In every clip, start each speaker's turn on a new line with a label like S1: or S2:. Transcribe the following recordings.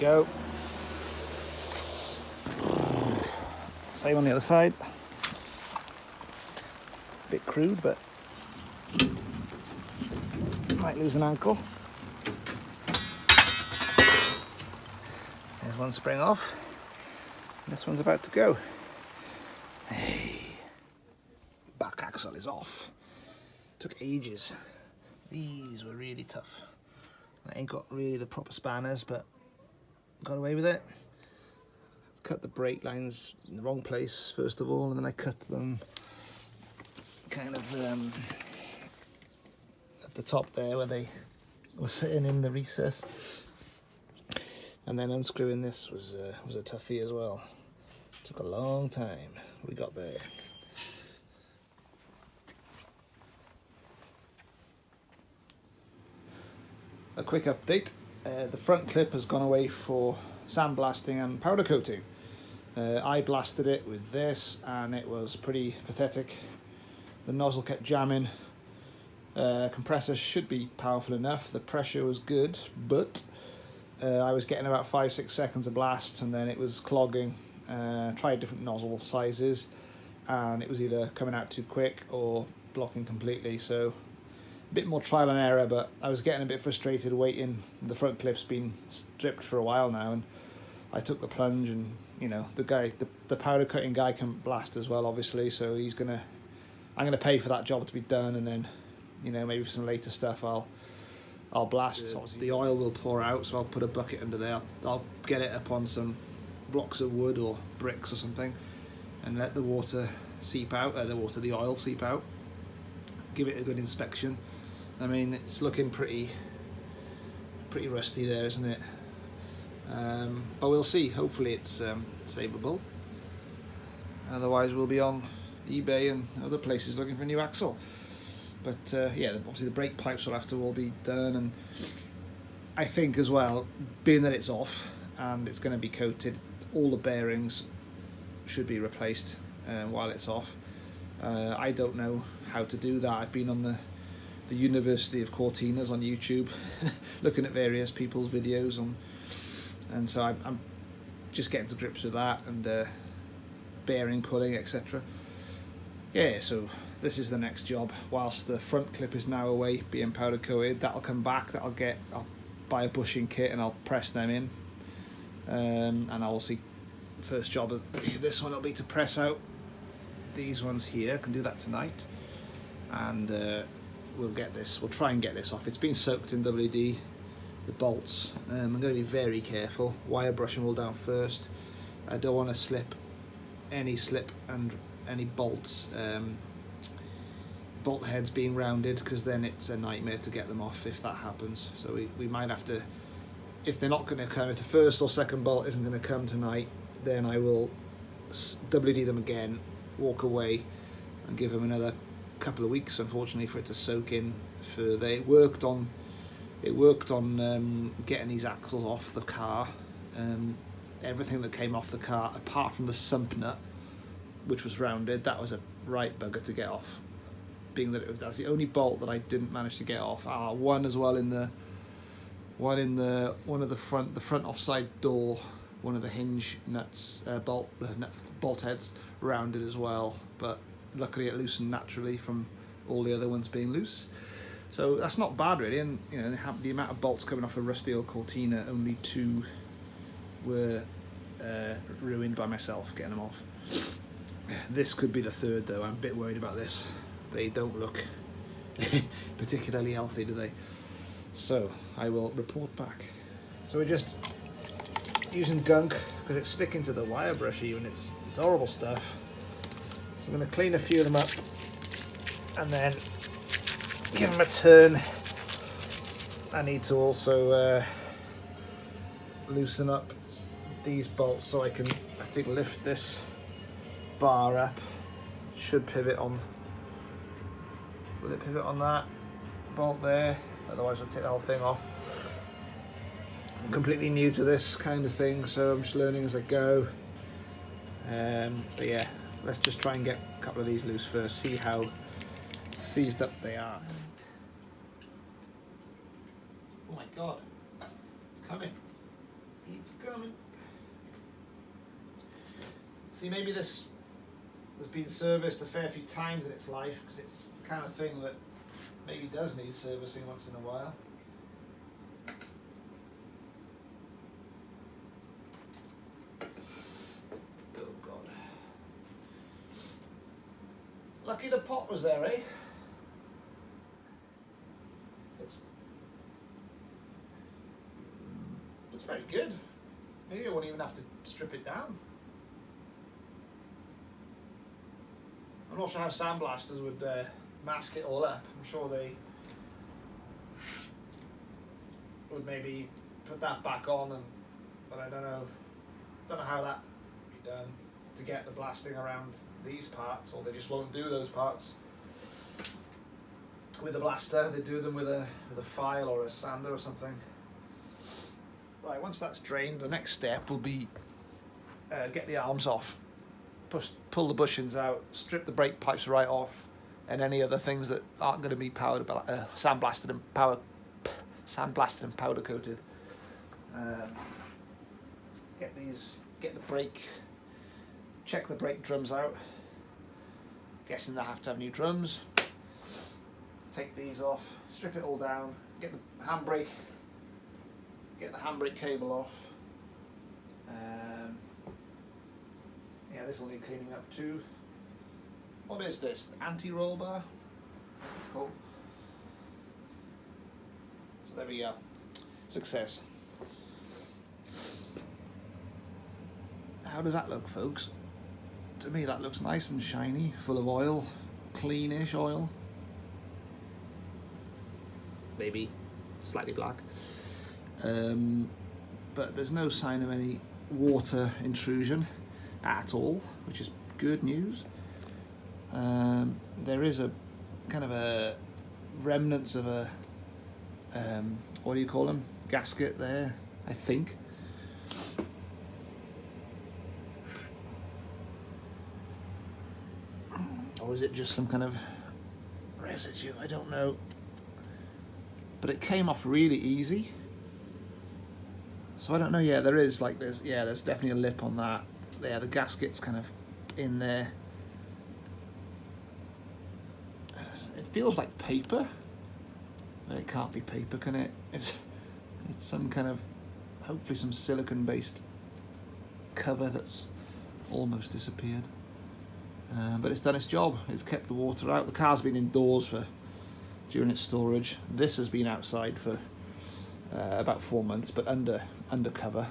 S1: go. Same on the other side. Bit crude, but might lose an ankle. There's one spring off. This one's about to go. Hey, back axle is off. Took ages. These were really tough. I ain't got really the proper spanners, but got away with it. Cut the brake lines in the wrong place first of all, and then I cut them kind of at the top there where they were sitting in the recess. And then unscrewing this was a toughie as well. Took a long time. We got there. A quick update. The front clip has gone away for sandblasting and powder coating. I blasted it with this and it was pretty pathetic. The nozzle kept jamming. Compressor should be powerful enough. The pressure was good, but I was getting about 5-6 seconds of blast and then it was clogging. Tried different nozzle sizes and it was either coming out too quick or blocking completely. So a bit more trial and error, but I was getting a bit frustrated waiting. The front clip's been stripped for a while now, and I took the plunge, and you know, the powder coating guy can blast as well, obviously, so I'm gonna pay for that job to be done, and then, you know, maybe for some later stuff I'll blast. The oil will pour out, so I'll put a bucket under there. I'll get it up on some blocks of wood or bricks or something and let the water seep out, the oil seep out. Give it a good inspection. I mean, it's looking pretty rusty there, isn't it? But we'll see. Hopefully it's savable. Otherwise we'll be on eBay and other places looking for a new axle. But yeah, obviously the brake pipes will have to all be done, and I think as well, being that it's off and it's going to be coated, all the bearings should be replaced while it's off. I don't know how to do that. I've been on the University of Cortinas on YouTube looking at various people's videos and so I'm just getting to grips with that and bearing pulling, etc. Yeah, so this is the next job. Whilst the front clip is now away being powder coated, that'll come back. I'll buy a bushing kit and I'll press them in, and I'll see. First job of this one will be to press out these ones here. I can do that tonight, and we'll try and get this off. It's been soaked in WD, the bolts. I'm going to be very careful, wire brushing all down first. I don't want to slip and any bolts, bolt heads being rounded, because then it's a nightmare to get them off if that happens. So we might have to, if they're not going to come, if the first or second bolt isn't going to come tonight, then I will WD them again, walk away and give them another couple of weeks, unfortunately, for it to soak in. It worked on getting these axles off the car. Everything that came off the car apart from the sump nut, which was rounded, that was a right bugger to get off, being that that's the only bolt that I didn't manage to get off. One as well in the front offside door, one of the hinge nuts, bolt heads rounded as well, but luckily it loosened naturally from all the other ones being loose. So that's not bad really, and you know, the amount of bolts coming off a rusty old Cortina, only 2 were ruined by myself getting them off. This could be the 3rd though. I'm a bit worried about this. They don't look particularly healthy, do they? So I will report back. So we're just using gunk because it's sticking to the wire brush even. It's horrible stuff. So I'm going to clean a few of them up and then give them a turn. I need to also loosen up these bolts so I can, I think, lift this bar up. Should pivot on. Will it pivot on that bolt there? Otherwise I'll take the whole thing off. I'm completely new to this kind of thing, so I'm just learning as I go. But yeah, let's just try and get a couple of these loose first, see how seized up they are. Oh my god, it's coming. He's coming. See, maybe this has been serviced a fair few times in its life, because it's the kind of thing that maybe does need servicing once in a while. Oh God. Lucky the pot was there, eh? Looks very good. Maybe I won't even have to strip it down. I'm not sure how sandblasters would mask it all up. I'm sure they would maybe put that back on, but I don't know how that would be done to get the blasting around these parts, or they just won't do those parts with a blaster. They do them with a file or a sander or something. Right, once that's drained, the next step will be get the arms off, pull the bushings out, strip the brake pipes right off, and any other things that aren't going to be sandblasted and powder coated. Check the brake drums out. Guessing they'll have to have new drums. Take these off, strip it all down, get the handbrake cable off. Yeah, this will need cleaning up too. What is this? Anti-roll bar? It's called. So there we go. Success. How does that look, folks? To me that looks nice and shiny, full of oil, cleanish oil. Maybe slightly black. But there's no sign of any water intrusion at all, which is good news. There is a kind of a remnants of a what do you call them? Gasket there, I think. Or is it just some kind of residue? I don't know. But it came off really easy. So I don't know. Yeah, there's definitely a lip on that. Yeah, the gasket's kind of in there. It feels like paper, but it can't be paper, can it? It's some kind of, hopefully some silicon-based cover that's almost disappeared. But it's done its job. It's kept the water out. The car's been indoors during its storage. This has been outside for about 4 months, but under cover.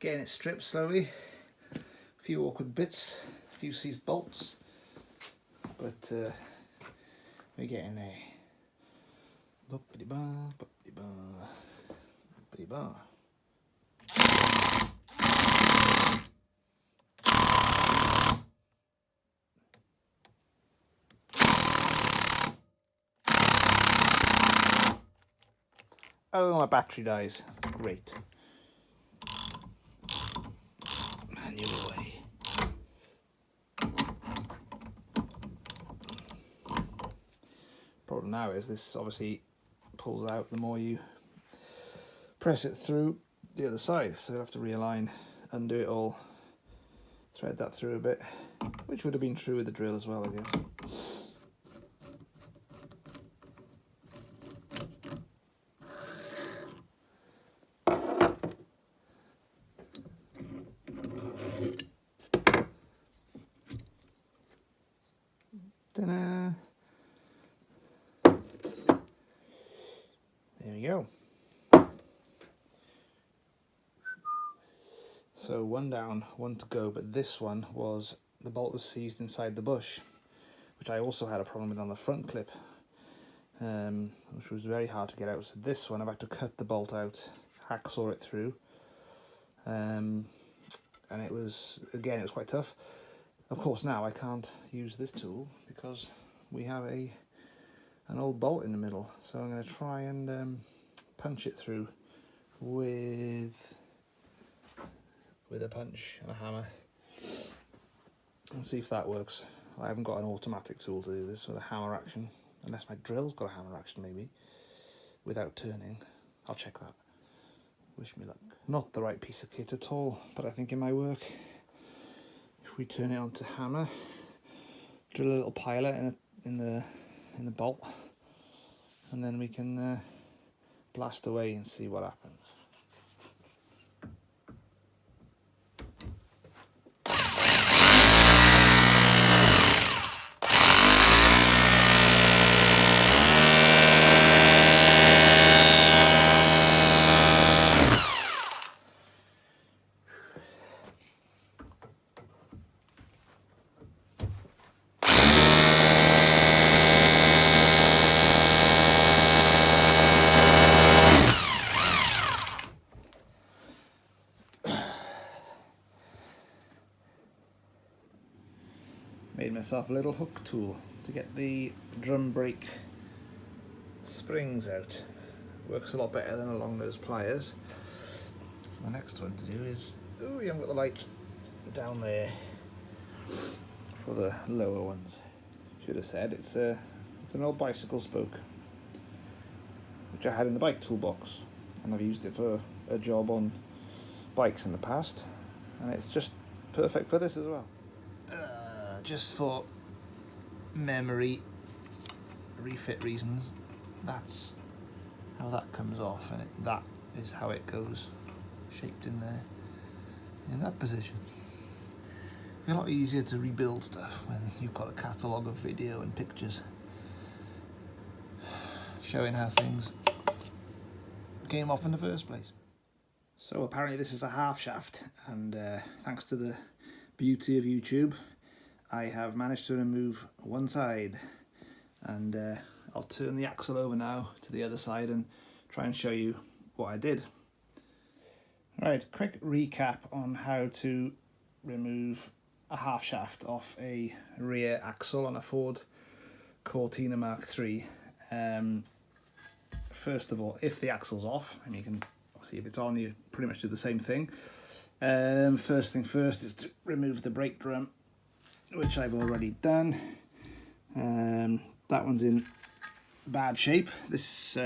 S1: Getting it stripped slowly. A few awkward bits, a few seized bolts, but we're getting there. Boppity-ba, boppity-ba, boppity-ba. Oh, my battery dies. Great. Manual away. Problem now is this obviously pulls out the more you press it through the other side, so you'll have to realign, undo it all, thread that through a bit, which would have been true with the drill as well, I guess. Ta-da! There we go. So one down, one to go, but this one was, the bolt was seized inside the bush, which I also had a problem with on the front clip, which was very hard to get out. So this one I've had to cut the bolt out, hacksaw it through, and it was quite tough. Of course now I can't use this tool because we have a an old bolt in the middle, so I'm going to try and punch it through with a punch and a hammer and see if that works. I haven't got an automatic tool to do this with a hammer action, unless my drill's got a hammer action maybe, without turning. I'll check that. Wish me luck. Not the right piece of kit at all, but I think it might work. If we turn it onto hammer, drill a little pilot in the bolt, and then we can blast away and see what happens. Made myself a little hook tool to get the drum brake springs out. Works a lot better than along those pliers. So the next one to do is, oh, you haven't got the light down there for the lower ones. Should have said it's an old bicycle spoke, which I had in the bike toolbox, and I've used it for a job on bikes in the past, and it's just perfect for this as well. Just for memory refit reasons, that's how that comes off, and that is how it goes, shaped in there, in that position. It's a lot easier to rebuild stuff when you've got a catalogue of video and pictures showing how things came off in the first place. So apparently this is a half shaft, and thanks to the beauty of YouTube, I have managed to remove one side, and I'll turn the axle over now to the other side and try and show you what I did. Right, quick recap on how to remove a half shaft off a rear axle on a Ford Cortina Mk3. First of all, if the axle's off, and you can see if it's on, you pretty much do the same thing. First thing first is to remove the brake drum, which I've already done. That one's in bad shape. This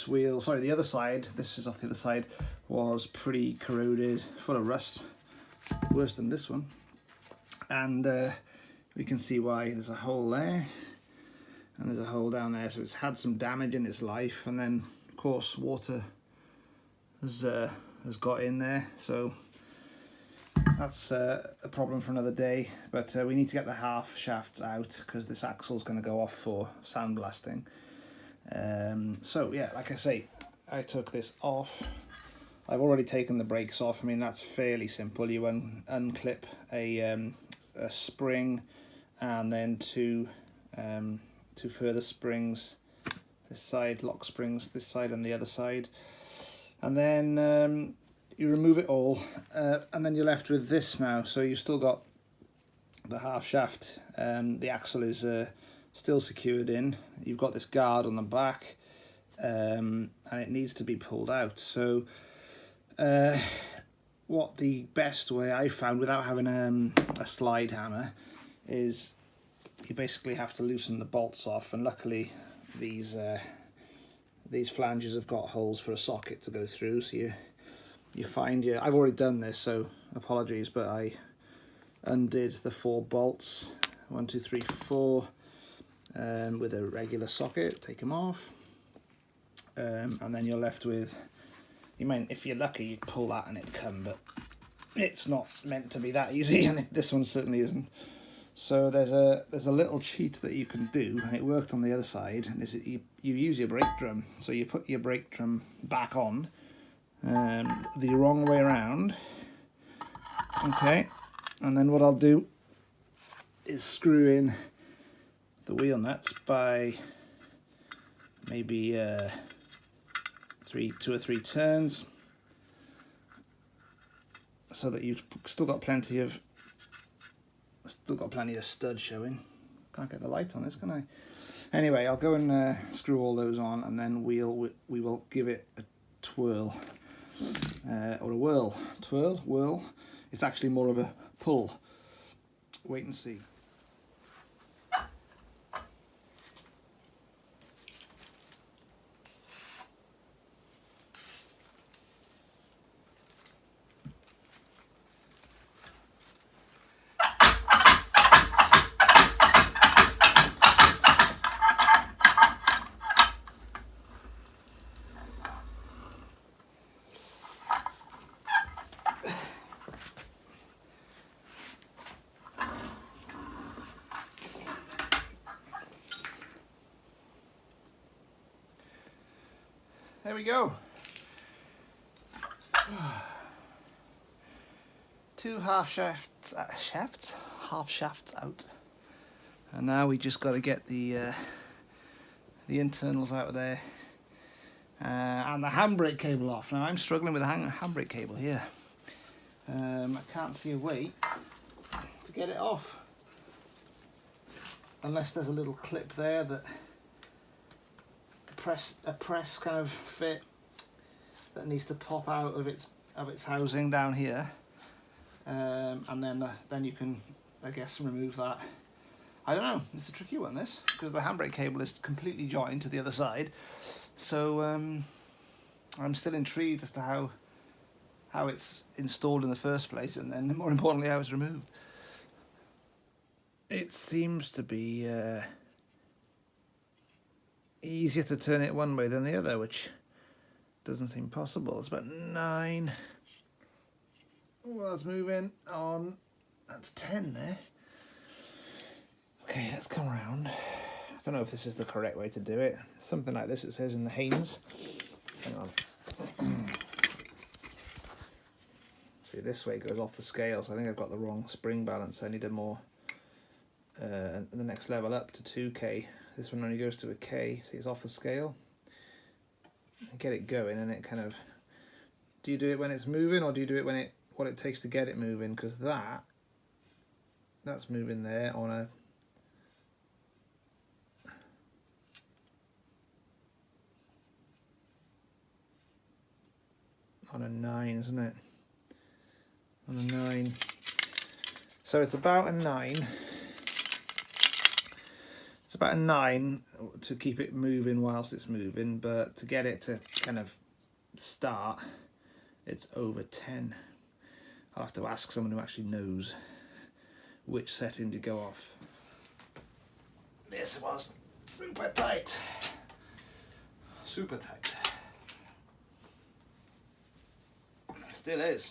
S1: wheel, sorry, the other side, this is off the other side, was pretty corroded, full of rust, worse than this one. And we can see why. There's a hole there, and there's a hole down there, so it's had some damage in its life, and then of course water has got in there, so that's a problem for another day. But we need to get the half shafts out because this axle's going to go off for sandblasting. So yeah, like I say, I took this off. I've already taken the brakes off. I mean, that's fairly simple. You unclip a spring, and then two further springs, this side, lock springs this side and the other side, and then you remove it all, and then you're left with this now. So you've still got the half shaft, the axle is still secured in, you've got this guard on the back, and it needs to be pulled out. So what the best way I found, without having a slide hammer, is you basically have to loosen the bolts off, and luckily these flanges have got holes for a socket to go through, so you find I've already done this, so apologies, but I undid the 4 bolts, 1, 2, 3, 4, with a regular socket, take them off, and then you're left with, if you're lucky, you pull that and it'd come, but it's not meant to be that easy, and this one certainly isn't. So there's a little cheat that you can do, and it worked on the other side, and you use your brake drum. So you put your brake drum back on, the wrong way around, okay, and then what I'll do is screw in the wheel nuts by maybe 2 or 3 turns, so that you've still got plenty of stud showing. Can't get the light on this, can I? Anyway, I'll go and screw all those on, and then we will give it a twirl, or a whirl. Twirl, whirl. It's actually more of a pull. Wait and see. There we go. 2 half shafts out, and now we just got to get the internals out of there, and the handbrake cable off. Now I'm struggling with the handbrake cable here. I can't see a way to get it off, unless there's a little clip there that a press kind of fit that needs to pop out of its housing down here, and then you can, I guess, remove that. I don't know, it's a tricky one, this, because the handbrake cable is completely joined to the other side, so I'm still intrigued as to how it's installed in the first place, and then more importantly how it's removed. It seems to be easier to turn it one way than the other, which doesn't seem possible. It's about 9. Well, that's moving on. That's 10 there. Okay, let's come around. I don't know if this is the correct way to do it. Something like this it says in the Haynes. Hang on. See, this way goes off the scale, so I think I've got the wrong spring balance. I need a more the next level up to 2K. This one only goes to a K, see it's off the scale. Get it going, and it kind of, do you do it when it's moving, or do you do it when what it takes to get it moving? Because that's moving there on a 9, isn't it? On a 9. So it's about a 9. It's about a 9 to keep it moving whilst it's moving, but to get it to kind of start, it's over 10. I'll have to ask someone who actually knows which setting to go off. This was super tight. Super tight. Still is.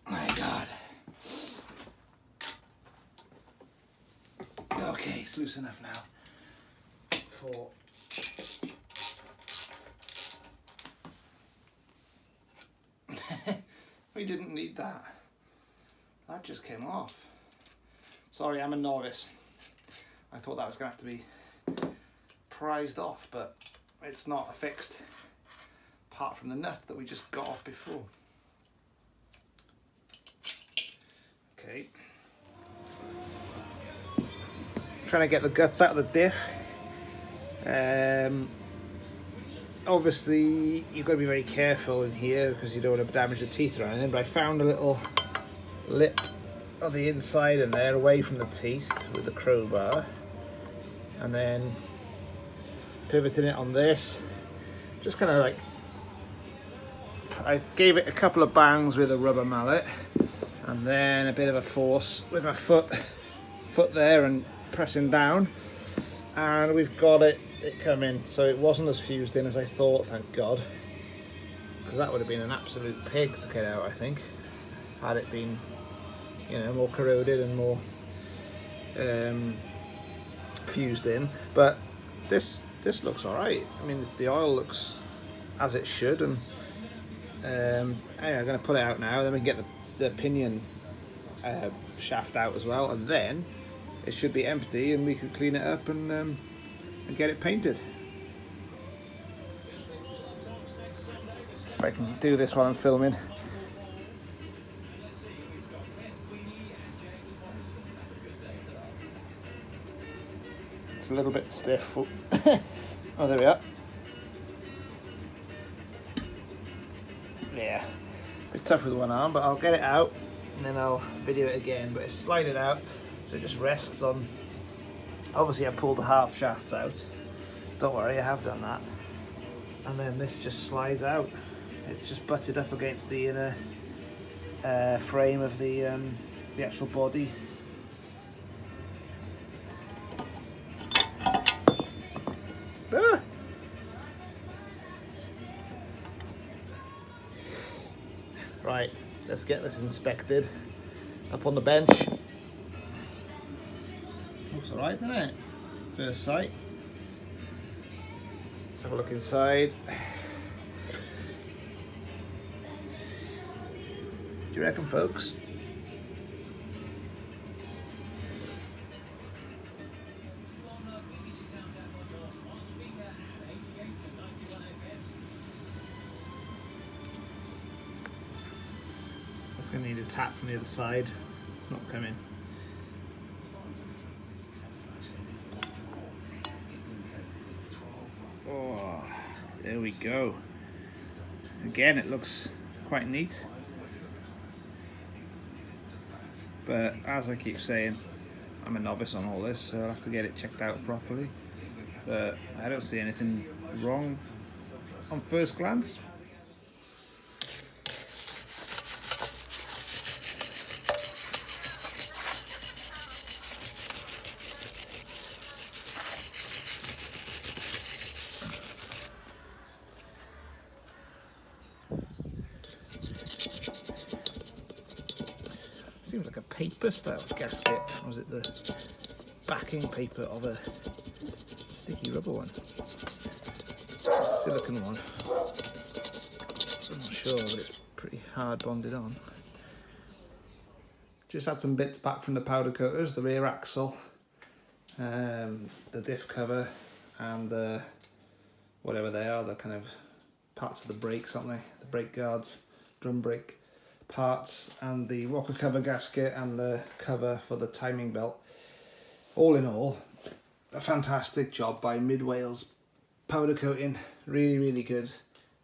S1: My God. Okay, it's loose enough now for we didn't need that. That just came off. Sorry, I'm a novice. I thought that was going to have to be prized off, but it's not affixed apart from the nut that we just got off before. Okay. Trying to get the guts out of the diff. Obviously you've got to be very careful in here because you don't want to damage the teeth or anything, but I found a little lip on the inside in there away from the teeth with the crowbar, and then pivoting it on this, just kind of like, I gave it a couple of bangs with a rubber mallet and then a bit of a force with my foot there and pressing down, and we've got it coming. So it wasn't as fused in as I thought, thank God, because that would have been an absolute pig to get out, I think, had it been, you know, more corroded and more fused in. But this looks all right. I mean, the oil looks as it should, and anyway, I'm going to pull it out now, then we can get the pinion shaft out as well, and then it should be empty and we can clean it up and get it painted. If I can do this while I'm filming. It's a little bit stiff. Oh, there we are. Yeah, a bit tough with one arm, but I'll get it out and then I'll video it again. But it's slided out, so it just rests on. Obviously I pulled the half shafts out. Don't worry, I have done that. And then this just slides out. It's just butted up against the inner frame of the actual body. Ah! Right, let's get this inspected up on the bench. Looks alright, doesn't it? First sight. Let's have a look inside. Do you reckon, folks? That's going to need a tap from the other side. It's not coming. Oh, there we go. Again, it looks quite neat. But as I keep saying, I'm a novice on all this, so I'll have to get it checked out properly. But I don't see anything wrong on first glance. Seems like a paper style gasket. Or was it the backing paper of a sticky rubber one? Silicone one. I'm not sure, but it's pretty hard bonded on. Just had some bits back from the powder coaters, the rear axle, the diff cover, and the whatever they are, the kind of parts of the brakes, aren't they? The brake guards, drum brake parts, and the rocker cover gasket and the cover for the timing belt. All in all, a fantastic job by Mid Wales Powder Coating. Really, really good.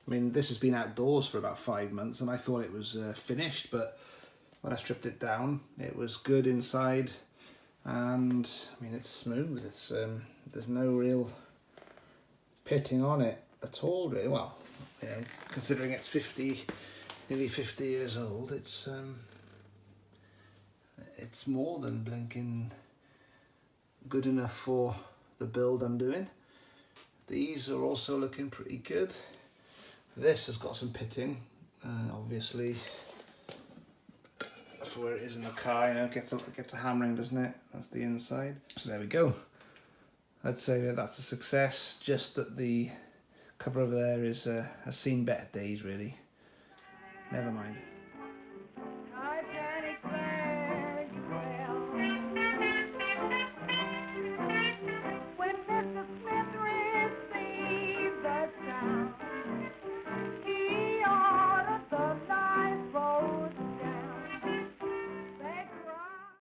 S1: I mean, this has been outdoors for about 5 months and I thought it was finished, but when I stripped it down, it was good inside, and I mean, it's smooth. It's there's no real pitting on it at all, really. Well, you know, considering it's nearly 50 years old, it's more than blinking good enough for the build I'm doing. These are also looking pretty good. This has got some pitting, obviously, for where it is in the car. You know, gets a hammering, doesn't it? That's the inside. So there we go. I'd say that's a success. Just that the cover over there is has seen better days, really. Never mind.